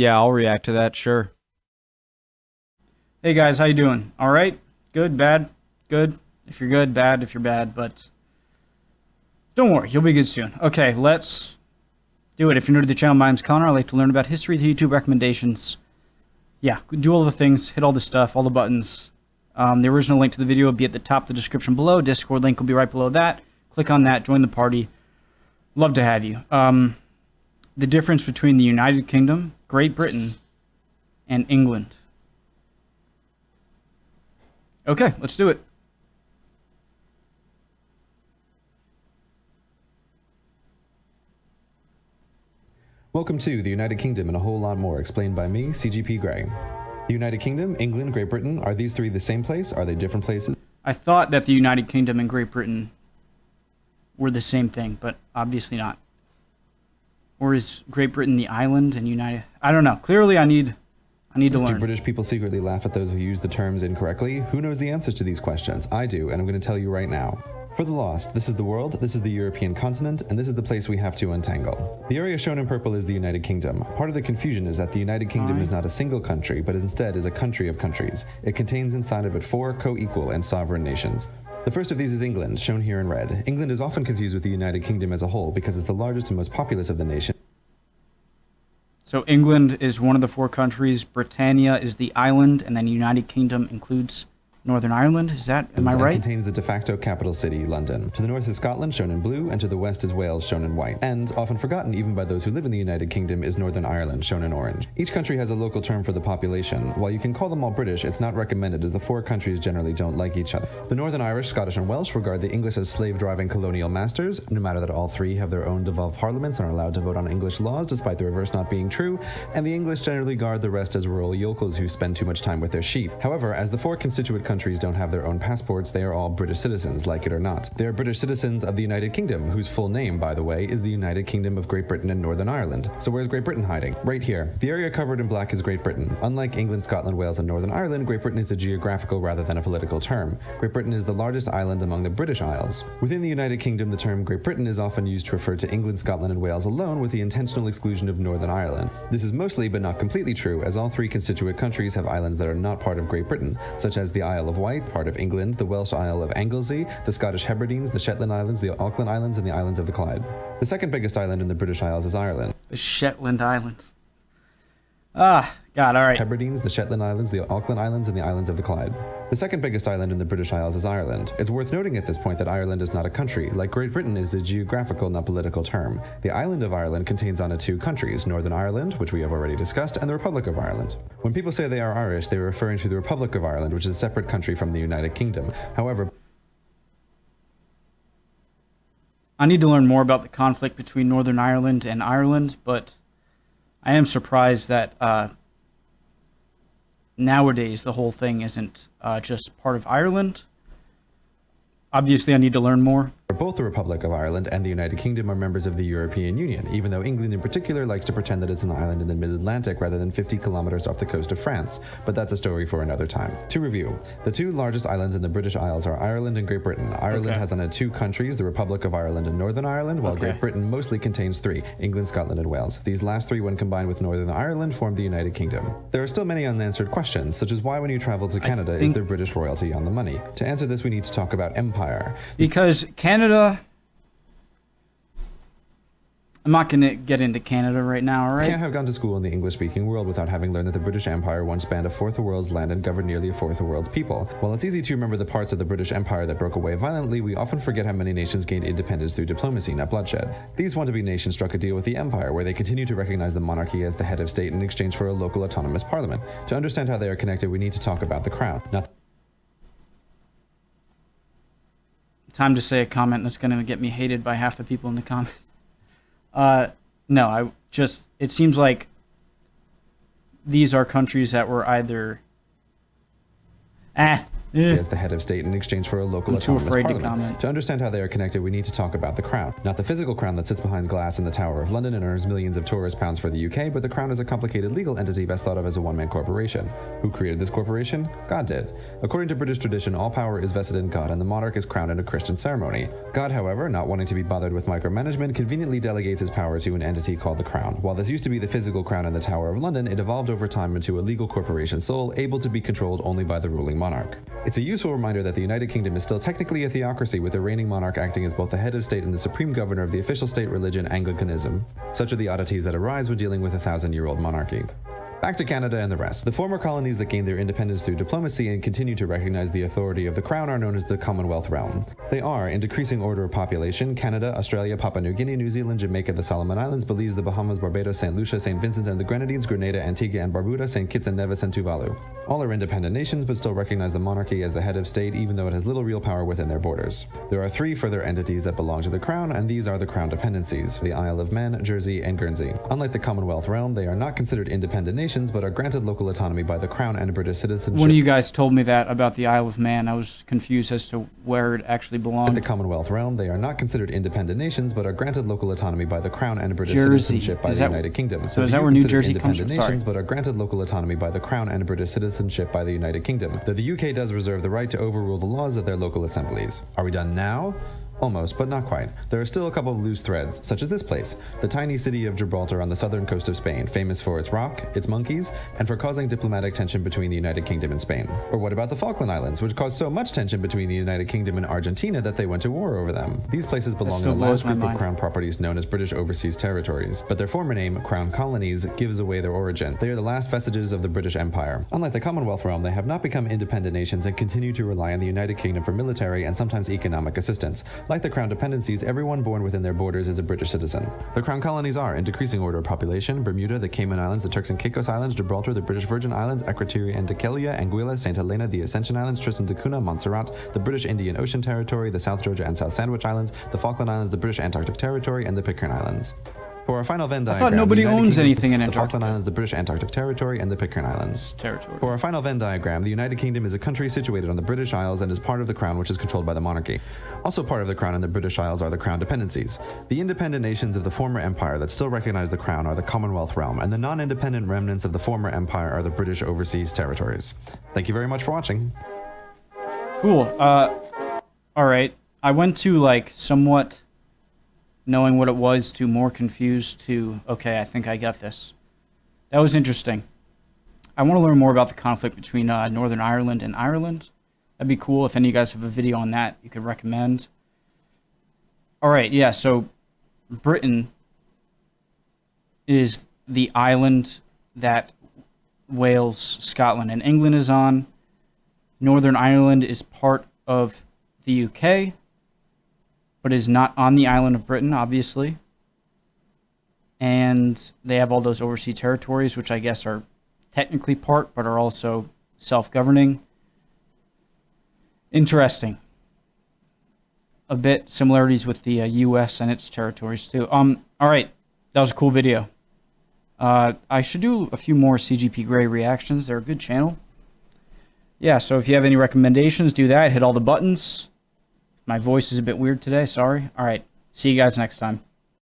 Yeah, I'll react to that, sure. Hey guys, how you doing? All right? Good, bad, good. If you're good, bad if you're bad, but don't worry, you'll be good soon. Okay, let's do it. If you're new to the channel, my name's Connor. I like to learn about history, the YouTube recommendations. Yeah, do all the things, hit all the stuff, all the buttons. The original link to the video will be at the top of the description below. Discord link will be right below that. Click on that, join the party. Love to have you. The difference between the United Kingdom, Great Britain, and England. Okay, let's do it. Welcome to the United Kingdom and a whole lot more, explained by me, CGP Grey. The United Kingdom, England, Great Britain, are these three the same place? Are they different places? I thought that the United Kingdom and Great Britain were the same thing, but obviously not. Or is Great Britain the island and United? I don't know. Clearly I need to learn. Do British people secretly laugh at those who use the terms incorrectly? Who knows the answers to these questions? I do, and I'm going to tell you right now. For the lost, this is the world, this is the European continent, and this is the place we have to untangle. The area shown in purple is the United Kingdom. Part of the confusion is that the United Kingdom is not a single country, but instead is a country of countries. It contains inside of it 4 co-equal and sovereign nations. The first of these is England, shown here in red. England is often confused with the United Kingdom as a whole because it's the largest and most populous of the nations. So England is one of the 4 countries, Britannia is the island, and then United Kingdom includes Northern Ireland. Is that, am I right? It contains the de facto capital city, London. To the north is Scotland, shown in blue, and to the west is Wales, shown in white. And, often forgotten even by those who live in the United Kingdom, is Northern Ireland, shown in orange. Each country has a local term for the population. While you can call them all British, it's not recommended as the 4 countries generally don't like each other. The Northern Irish, Scottish, and Welsh regard the English as slave-driving colonial masters, no matter that all 3 have their own devolved parliaments and are allowed to vote on English laws, despite the reverse not being true, and the English generally regard the rest as rural yokels who spend too much time with their sheep. However, as the 4 constituent countries don't have their own passports, they are all British citizens, like it or not. They are British citizens of the United Kingdom, whose full name, by the way, is the United Kingdom of Great Britain and Northern Ireland. So where's Great Britain hiding? Right here. The area covered in black is Great Britain. Unlike England, Scotland, Wales, and Northern Ireland, Great Britain is a geographical rather than a political term. Great Britain is the largest island among the British Isles. Within the United Kingdom, the term Great Britain is often used to refer to England, Scotland, and Wales alone, with the intentional exclusion of Northern Ireland. This is mostly, but not completely true, as all 3 constituent countries have islands that are not part of Great Britain, such as the Isle of Wight, part of England, the Welsh Isle of Anglesey, the Scottish Hebrides, the Shetland Islands, the Auckland Islands, and the islands of the Clyde. The second biggest island in the British Isles is Ireland. The Shetland Islands. Ah, God, all right. Hebrides, the Shetland Islands, the Auckland Islands, and the islands of the Clyde. The second biggest island in the British Isles is Ireland. It's worth noting at this point that Ireland is not a country, like Great Britain is a geographical, not political term. The island of Ireland contains on it 2 countries, Northern Ireland, which we have already discussed, and the Republic of Ireland. When people say they are Irish, they are referring to the Republic of Ireland, which is a separate country from the United Kingdom. However, I need to learn more about the conflict between Northern Ireland and Ireland, but I am surprised that nowadays the whole thing isn't just part of Ireland. Obviously, I need to learn more. both the Republic of Ireland and the United Kingdom are members of the European Union, even though England in particular likes to pretend that it's an island in the mid-Atlantic rather than 50 kilometers off the coast of France, but that's a story for another time. To review, the 2 largest islands in the British Isles are Ireland and Great Britain. Ireland has on it 2 countries, the Republic of Ireland and Northern Ireland, while Great Britain mostly contains 3, England, Scotland, and Wales. These last 3, when combined with Northern Ireland, form the United Kingdom. There are still many unanswered questions, such as why when you travel to Canada is there British royalty on the money? To answer this, we need to talk about empire. Because Canada... I'm not going to get into Canada right now, all right? You can't have gone to school in the English-speaking world without having learned that the British Empire once spanned a fourth of the world's land and governed nearly a fourth of the world's people. While it's easy to remember the parts of the British Empire that broke away violently, we often forget how many nations gained independence through diplomacy, not bloodshed. These want-to-be nations struck a deal with the Empire, where they continue to recognize the monarchy as the head of state in exchange for a local autonomous parliament. To understand how they are connected, we need to talk about the crown. Time to say a comment that's going to get me hated by half the people in the comments. No, it seems like these are countries that were either, as the head of state in exchange for a local I'm too autonomous afraid to parliament. comment. To understand how they are connected, we need to talk about the crown. Not the physical crown that sits behind glass in the Tower of London and earns millions of tourist pounds for the UK, but the crown is a complicated legal entity best thought of as a one-man corporation. Who created this corporation? God did. According to British tradition, all power is vested in God, and the monarch is crowned in a Christian ceremony. God, however, not wanting to be bothered with micromanagement, conveniently delegates his power to an entity called the crown. While this used to be the physical crown in the Tower of London, it evolved over time into a legal corporation sole, able to be controlled only by the ruling monarch. It's a useful reminder that the United Kingdom is still technically a theocracy, with the reigning monarch acting as both the head of state and the supreme governor of the official state religion, Anglicanism. Such are the oddities that arise when dealing with a 1,000-year-old monarchy. Back to Canada and the rest. The former colonies that gained their independence through diplomacy and continue to recognize the authority of the crown are known as the Commonwealth realm. They are, in decreasing order of population, Canada, Australia, Papua New Guinea, New Zealand, Jamaica, the Solomon Islands, Belize, the Bahamas, Barbados, St. Lucia, St. Vincent and the Grenadines, Grenada, Antigua and Barbuda, St. Kitts and Nevis, and Tuvalu. All are independent nations, but still recognize the monarchy as the head of state, even though it has little real power within their borders. There are 3 further entities that belong to the crown, and these are the crown dependencies: the Isle of Man, Jersey, and Guernsey. Unlike the Commonwealth realm, they are not considered independent nations, but are granted local autonomy by the crown and British citizenship. One of you guys told me that about the Isle of Man. I was confused as to where it actually belonged. In the Commonwealth realm, they are not considered independent nations, but are granted local autonomy by the crown and British Jersey. citizenship by the United Kingdom. So is that where New Jersey comes independent from? nations, but are granted local autonomy by the crown and British citizenship by the United Kingdom. Though the UK does reserve the right to overrule the laws of their local assemblies. Are we done now? Almost, but not quite. There are still a couple of loose threads, such as this place, the tiny city of Gibraltar on the southern coast of Spain, famous for its rock, its monkeys, and for causing diplomatic tension between the United Kingdom and Spain. Or what about the Falkland Islands, which caused so much tension between the United Kingdom and Argentina that they went to war over them? These places belong in a last group of crown properties known as British Overseas Territories, but their former name, Crown Colonies, gives away their origin. They are the last vestiges of the British Empire. Unlike the Commonwealth realm, they have not become independent nations and continue to rely on the United Kingdom for military and sometimes economic assistance. Like the crown dependencies, everyone born within their borders is a British citizen. The Crown Colonies are, in decreasing order of population, Bermuda, the Cayman Islands, the Turks and Caicos Islands, Gibraltar, the British Virgin Islands, Akrotiri and Dikelia, Anguilla, St. Helena, the Ascension Islands, Tristan da Cunha, Montserrat, the British Indian Ocean Territory, the South Georgia and South Sandwich Islands, the Falkland Islands, the British Antarctic Territory, and the Pitcairn Islands. For our final Venn diagram, I thought nobody owns anything in the Antarctica. Falkland Islands, the British Antarctic Territory, and the Pitcairn Islands. Territory. For our final Venn diagram, the United Kingdom is a country situated on the British Isles and is part of the Crown, which is controlled by the monarchy. Also part of the Crown and the British Isles are the Crown dependencies. The independent nations of the former empire that still recognize the Crown are the Commonwealth realm, and the non-independent remnants of the former empire are the British Overseas Territories. Thank you very much for watching. Cool. Alright. I went to, like, somewhat knowing what it was to more confused to, okay, I think I get this. That was interesting. I want to learn more about the conflict between Northern Ireland and Ireland. That'd be cool. If any of you guys have a video on that, you could recommend. Alright, yeah, so Britain is the island that Wales, Scotland, and England is on. Northern Ireland is part of the UK, but is not on the island of Britain, obviously. And they have all those overseas territories, which I guess are technically part, but are also self-governing. Interesting. A bit similarities with the US and its territories, too. All right, that was a cool video. I should do a few more CGP Grey reactions. They're a good channel. Yeah, so if you have any recommendations, do that. Hit all the buttons. My voice is a bit weird today, sorry. All right, see you guys next time.